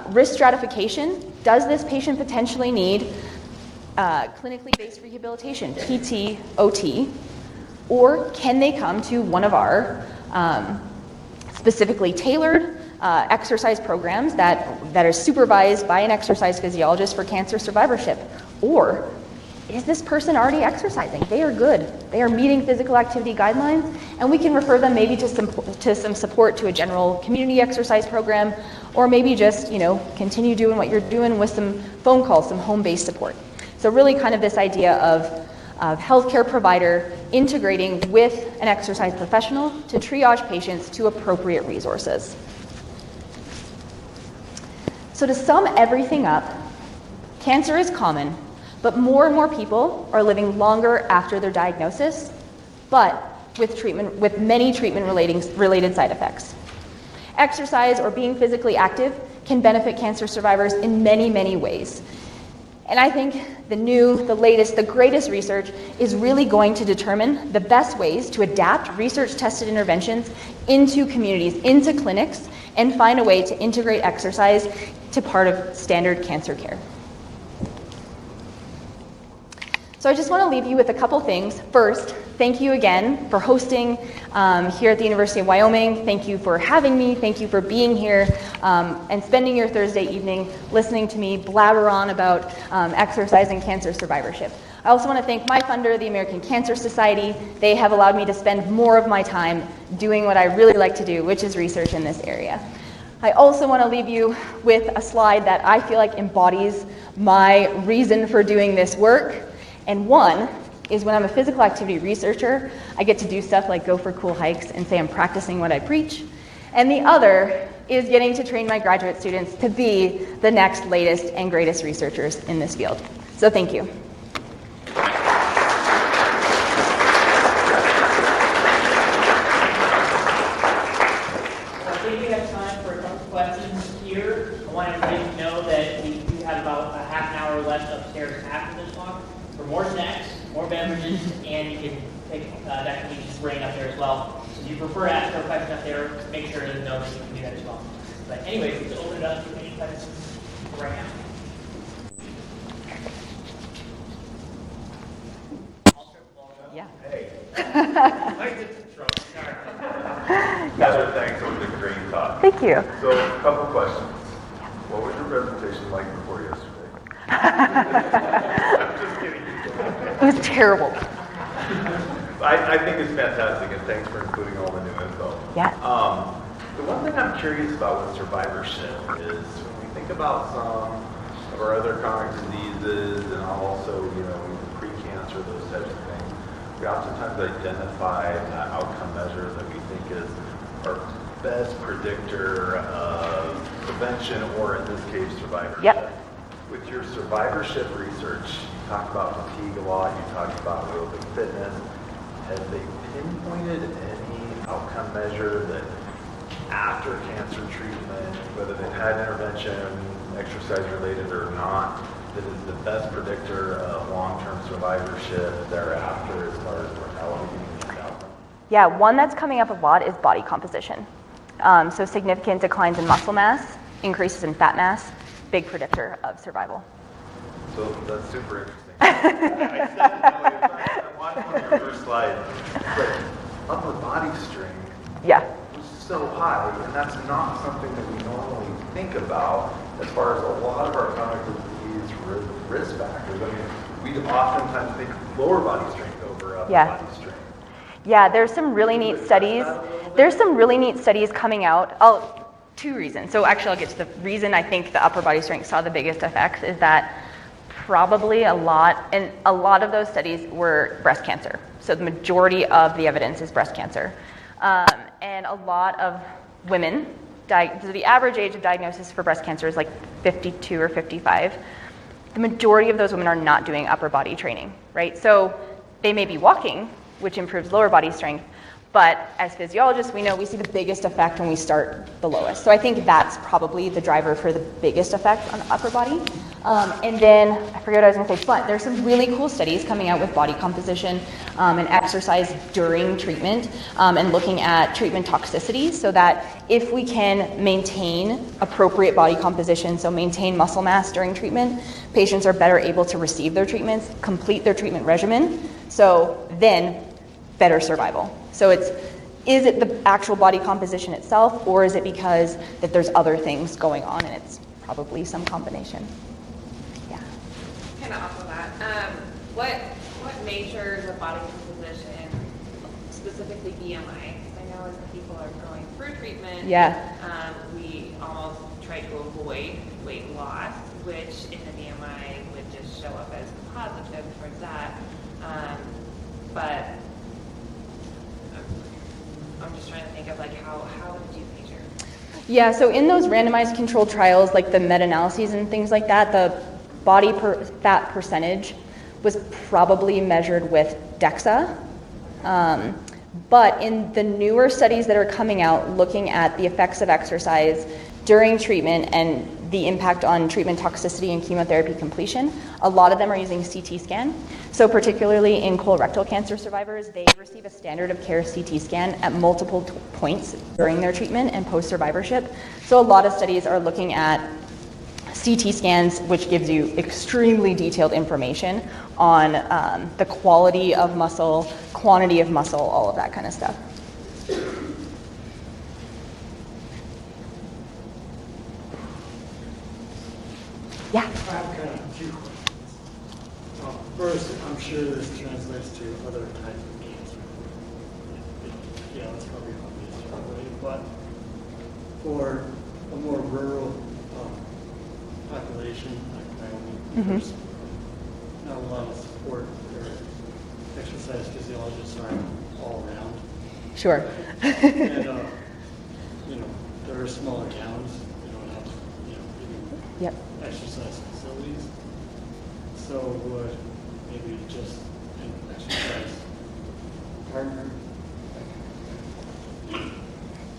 risk stratification. Does this patient potentially need clinically based rehabilitation, PT, OT, or can they come to one of our specifically tailored exercise programs that are supervised by an exercise physiologist for cancer survivorship? Or is this person already exercising? They are good. They are meeting physical activity guidelines, and we can refer them maybe to some support to a general community exercise program, or maybe just continue doing what you're doing with some phone calls, some home-based support. So really kind of this idea of healthcare provider integrating with an exercise professional to triage patients to appropriate resources. So to sum everything up, cancer is common, but more and more people are living longer after their diagnosis, but with many treatment-related side effects. Exercise or being physically active can benefit cancer survivors in many, many ways. And I think the latest, the greatest research is really going to determine the best ways to adapt research-tested interventions into communities, into clinics, and find a way to integrate exercise to part of standard cancer care. So I just want to leave you with a couple things. First, thank you again for hosting here at the University of Wyoming. Thank you for having me. Thank you for being here and spending your Thursday evening listening to me blabber on about exercise and cancer survivorship. I also want to thank my funder, the American Cancer Society. They have allowed me to spend more of my time doing what I really like to do, which is research in this area. I also want to leave you with a slide that I feel like embodies my reason for doing this work. And one is when I'm a physical activity researcher, I get to do stuff like go for cool hikes and say I'm practicing what I preach. And the other is getting to train my graduate students to be the next latest and greatest researchers in this field. So thank you. I think we have time for a couple questions here. I wanted to let you know that we do have about a half an hour left upstairs after this talk for more snacks, more beverages, and you can take that can be just spraying up there as well. So if you prefer to ask a question up there, make sure to know that you can do that as well. But anyways, let's open it up to any questions right now. Yeah. Hey. I get some trouble. Heather, thanks for the great talk. Thank you. So, a couple questions. What was your presentation like before yesterday? I'm just kidding. It was terrible. I think it's fantastic, and thanks for including all the new info. Yeah. The one thing I'm curious about with survivorship is when we think about some of our other chronic diseases and also, pre-cancer, those types of things, we oftentimes identify that outcome measure that we think is our best predictor of prevention, or in this case, survivorship. Yep. With your survivorship research, you talk about fatigue a lot, you talk about aerobic fitness. Have they pinpointed any outcome measure that after cancer treatment, whether they've had intervention, exercise related or not, that is the best predictor of long-term survivorship thereafter as far as mortality and outcome? Yeah, one that's coming up a lot is body composition. So significant declines in muscle mass, increases in fat mass, big predictor of survival. So that's super interesting. I said, no, in fact, I watched one of your first slides, but upper body strength Yeah. was so high, and that's not something that we normally think about as far as a lot of our chronic disease risk factors. I mean, we oftentimes think lower body strength over upper Yeah. body strength. Yeah, there's some really neat studies. There's some really neat studies coming out. Two reasons. So actually, I'll get to the reason I think the upper body strength saw the biggest effects is that probably a lot of those studies were breast cancer. So the majority of the evidence is breast cancer. And a lot of women, so the average age of diagnosis for breast cancer is like 52 or 55. The majority of those women are not doing upper body training, right? So they may be walking, which improves lower body strength, but as physiologists, we know we see the biggest effect when we start the lowest. So I think that's probably the driver for the biggest effect on upper body. And then, I forget what I was gonna say, but there's some really cool studies coming out with body composition and exercise during treatment and looking at treatment toxicity so that if we can maintain appropriate body composition, so maintain muscle mass during treatment, patients are better able to receive their treatments, complete their treatment regimen, so then better survival. So is it the actual body composition itself, or is it because that there's other things going on, and it's probably some combination? Yeah. Kind of off of that, what measures of body composition, specifically BMI? Because I know as people are going through treatment, we almost try to avoid weight loss, which in the BMI would just show up as positive towards that. But I'm just trying to think of like how would you measure? Yeah, so in those randomized controlled trials, like the meta-analyses and things like that, the body fat percentage was probably measured with DEXA. But in the newer studies that are coming out looking at the effects of exercise during treatment and the impact on treatment toxicity and chemotherapy completion, a lot of them are using CT scan. So particularly in colorectal cancer survivors, they receive a standard of care CT scan at multiple points during their treatment and post-survivorship. So a lot of studies are looking at CT scans, which gives you extremely detailed information on the quality of muscle, quantity of muscle, all of that kind of stuff. Yeah. I have kind of a few questions. First, I'm sure this translates to other types of cancer. Yeah, that's probably obvious, right? But for a more rural population like Wyoming, there's not a lot of support or exercise physiologists aren't all around. Sure. And there are smaller towns. They don't have even exercise facilities. So would maybe just an exercise partner?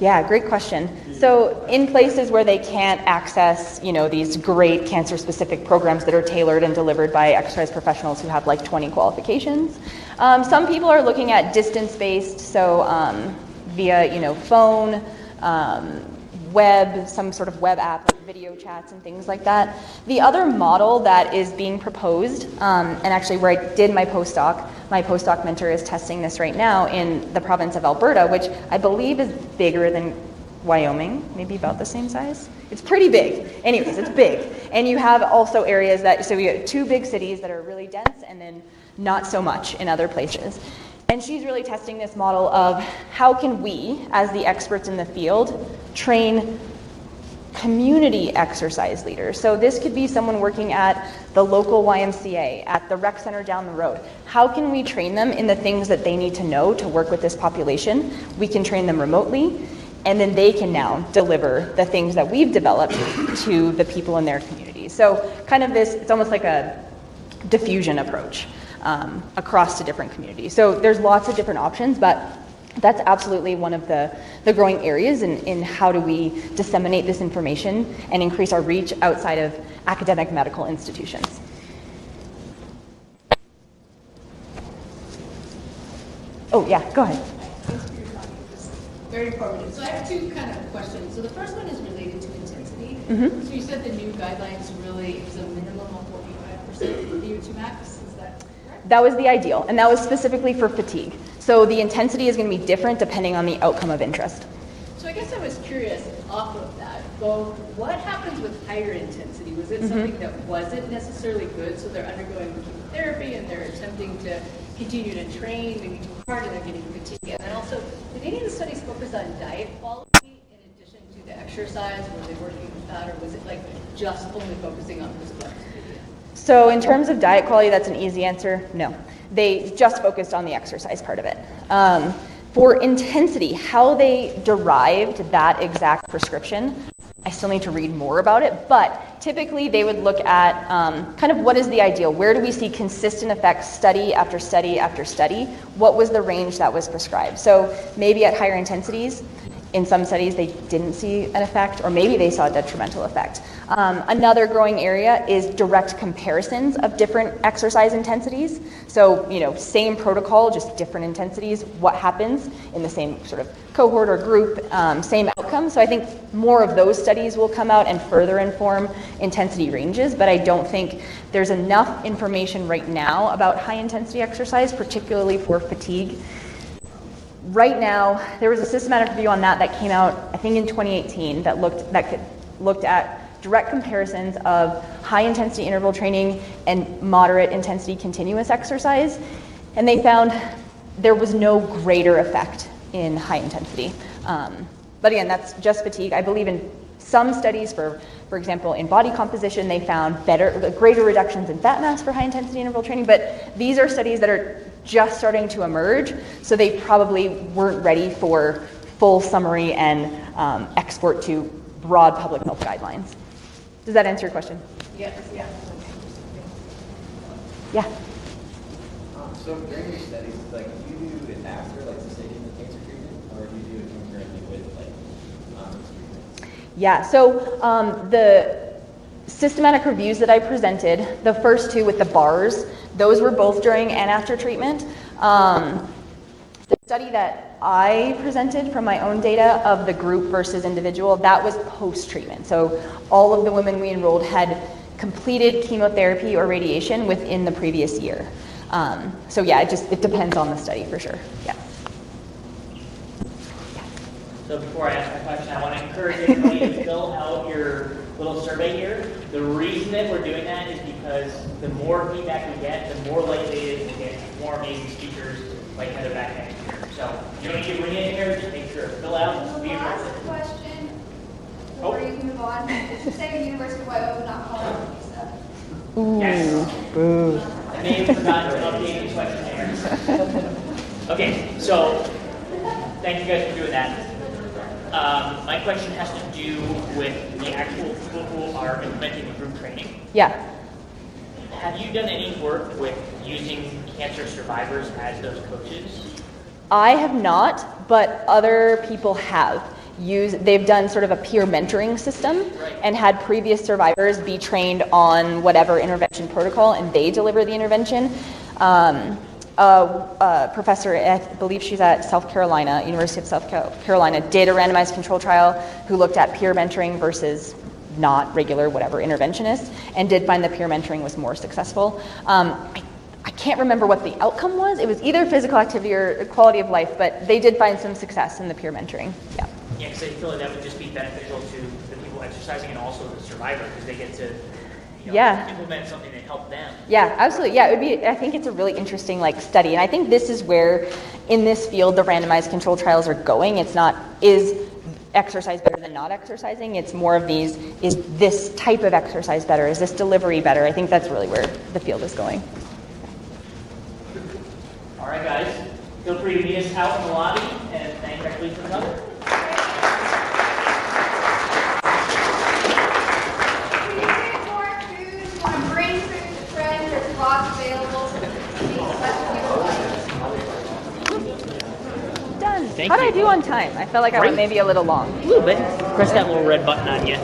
Yeah, great question. So in places where they can't access, these great cancer-specific programs that are tailored and delivered by exercise professionals who have like 20 qualifications, some people are looking at distance-based, so via, phone, web, some sort of web app, like video chats and things like that. The other model that is being proposed, and actually where I did my postdoc mentor is testing this right now in the province of Alberta, which I believe is bigger than Wyoming, maybe about the same size. It's pretty big. Anyways, it's big. And you have also areas so we have two big cities that are really dense and then not so much in other places. And she's really testing this model of how can we, as the experts in the field, train community exercise leaders. So this could be someone working at the local YMCA, at the rec center down the road. How can we train them in the things that they need to know to work with this population? We can train them remotely, and then they can now deliver the things that we've developed to the people in their community. So kind of this, it's almost like a diffusion approach across to different communities. So there's lots of different options, but that's absolutely one of the growing areas in how do we disseminate this information and increase our reach outside of academic medical institutions. Oh yeah, go ahead. Thanks for your talk. It was very informative. So I have two kind of questions. So the first one is related to intensity. So you said the new guidelines really is a minimum of 45% VO2 max. Is that was the ideal, and that was specifically for fatigue. So the intensity is going to be different depending on the outcome of interest. So I guess I was curious off of that. Well, what happens with higher intensity? Was it something that wasn't necessarily good, so they're undergoing chemotherapy and they're attempting to continue to train, maybe too hard, and they're getting fatigue? And then also, did any of the studies focus on diet quality in addition to the exercise? Were they working with that, or was it like just only focusing on physical activity? So in terms of diet quality, that's an easy answer, no. They just focused on the exercise part of it. For intensity, how they derived that exact prescription, I still need to read more about it, but typically they would look at kind of what is the ideal? Where do we see consistent effects study after study after study? What was the range that was prescribed? So maybe at higher intensities, in some studies they didn't see an effect, or maybe they saw a detrimental effect. Another growing area is direct comparisons of different exercise intensities. So, same protocol, just different intensities. What happens in the same sort of cohort or group, same outcome. So I think more of those studies will come out and further inform intensity ranges, but I don't think there's enough information right now about high intensity exercise, particularly for fatigue. Right now, there was a systematic review on that came out, I think, in 2018 that looked at direct comparisons of high intensity interval training and moderate intensity continuous exercise, and they found there was no greater effect in high intensity. But again, that's just fatigue. I believe in some studies, for example, in body composition, they found greater reductions in fat mass for high intensity interval training, but these are studies that are just starting to emerge, so they probably weren't ready for full summary and export to broad public health guidelines. Does that answer your question? Yes, yeah. Yeah. So during your studies, do you do it after, cessation of cancer treatment, or do you do it concurrently with, treatment? Yeah, so the systematic reviews that I presented, the first two with the bars, those were both during and after treatment. The study that I presented from my own data of the group versus individual, that was post-treatment. So all of the women we enrolled had completed chemotherapy or radiation within the previous year. So yeah, it depends on the study for sure. Yeah. So before I ask my question, I want to encourage everybody to fill out your little survey here. The reason that we're doing that is because the more feedback we get, the more likely it is to get more amazing speakers like Heather back next year. So you don't need to bring it in here, just make sure to fill out. The last question, before you move on, it should say University of Wyoming, not Colorado stuff. Yes. Boo. I may have forgotten to update the questionnaire. Okay, so thank you guys for doing that. My question has to do with the actual people who are implementing the group training. Yeah. Have you done any work with using cancer survivors as those coaches? I have not, but other people have. They've done sort of a peer mentoring system and had previous survivors be trained on whatever intervention protocol, and they deliver the intervention. A professor, I believe she's at South Carolina, University of South Carolina, did a randomized control trial who looked at peer mentoring versus not regular whatever interventionists, and did find the peer mentoring was more successful. I can't remember what the outcome was. It was either physical activity or quality of life, but they did find some success in the peer mentoring. Yeah. Yeah, because I feel like that would just be beneficial to the people exercising and also the survivor, because they get to implement something that helps them. Yeah, absolutely. Yeah, it would be. I think it's a really interesting study, and I think this is where, in this field, the randomized control trials are going. It's not is exercise better than not exercising. It's more of these: is this type of exercise better? Is this delivery better? I think that's really where the field is going. All right, guys, feel free to meet us out in the lobby, and thank everybody for coming. Done. Thank How did you. I do on time? I felt like I went maybe a little long. A little bit. Press that little red button on you.